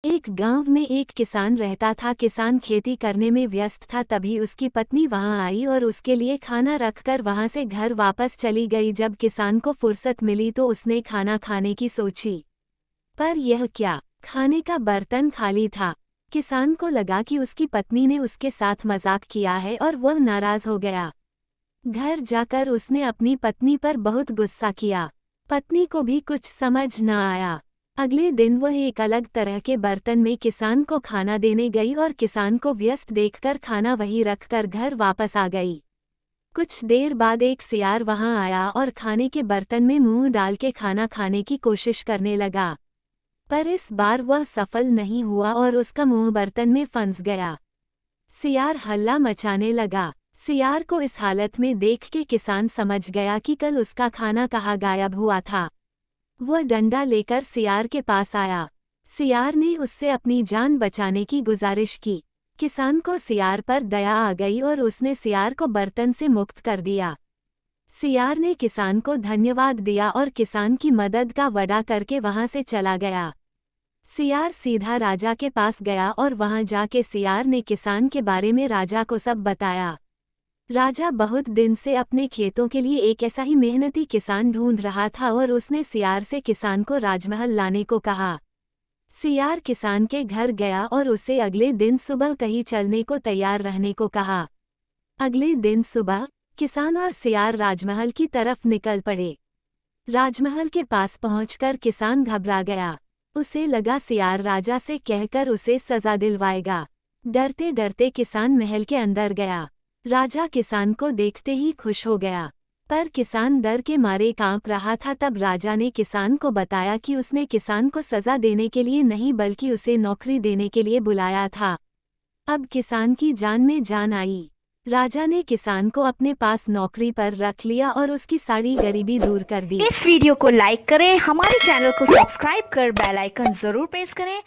एक गांव में एक किसान रहता था। किसान खेती करने में व्यस्त था, तभी उसकी पत्नी वहां आई और उसके लिए खाना रखकर वहां से घर वापस चली गई। जब किसान को फुर्सत मिली तो उसने खाना खाने की सोची, पर यह क्या, खाने का बर्तन खाली था। किसान को लगा कि उसकी पत्नी ने उसके साथ मजाक किया है और वह नाराज हो गया। घर जाकर उसने अपनी पत्नी पर बहुत गुस्सा किया। पत्नी को भी कुछ समझ न आया। अगले दिन वह एक अलग तरह के बर्तन में किसान को खाना देने गई और किसान को व्यस्त देखकर खाना वहीं रखकर घर वापस आ गई। कुछ देर बाद एक सियार वहां आया और खाने के बर्तन में मुंह डाल के खाना खाने की कोशिश करने लगा, पर इस बार वह सफल नहीं हुआ और उसका मुंह बर्तन में फंस गया। सियार हल्ला मचाने लगा। सियार को इस हालत में देख के किसान समझ गया कि कल उसका खाना कहाँ गायब हुआ था। वह डंडा लेकर सियार के पास आया। सियार ने उससे अपनी जान बचाने की गुजारिश की। किसान को सियार पर दया आ गई और उसने सियार को बर्तन से मुक्त कर दिया। सियार ने किसान को धन्यवाद दिया और किसान की मदद का वादा करके वहां से चला गया। सियार सीधा राजा के पास गया और वहां जाके सियार ने किसान के बारे में राजा को सब बताया। राजा बहुत दिन से अपने खेतों के लिए एक ऐसा ही मेहनती किसान ढूंढ रहा था और उसने सियार से किसान को राजमहल लाने को कहा। सियार किसान के घर गया और उसे अगले दिन सुबह कहीं चलने को तैयार रहने को कहा। अगले दिन सुबह किसान और सियार राजमहल की तरफ निकल पड़े। राजमहल के पास पहुंचकर किसान घबरा गया। उसे लगा सियार राजा से कहकर उसे सजा दिलवाएगा। डरते डरते किसान महल के अंदर गया। राजा किसान को देखते ही खुश हो गया, पर किसान डर के मारे कांप रहा था। तब राजा ने किसान को बताया कि उसने किसान को सजा देने के लिए नहीं बल्कि उसे नौकरी देने के लिए बुलाया था। अब किसान की जान में जान आई। राजा ने किसान को अपने पास नौकरी पर रख लिया और उसकी सारी गरीबी दूर कर दी। इस वीडियो को लाइक करें, हमारे चैनल को सब्सक्राइब कर बेल आइकन जरूर प्रेस करें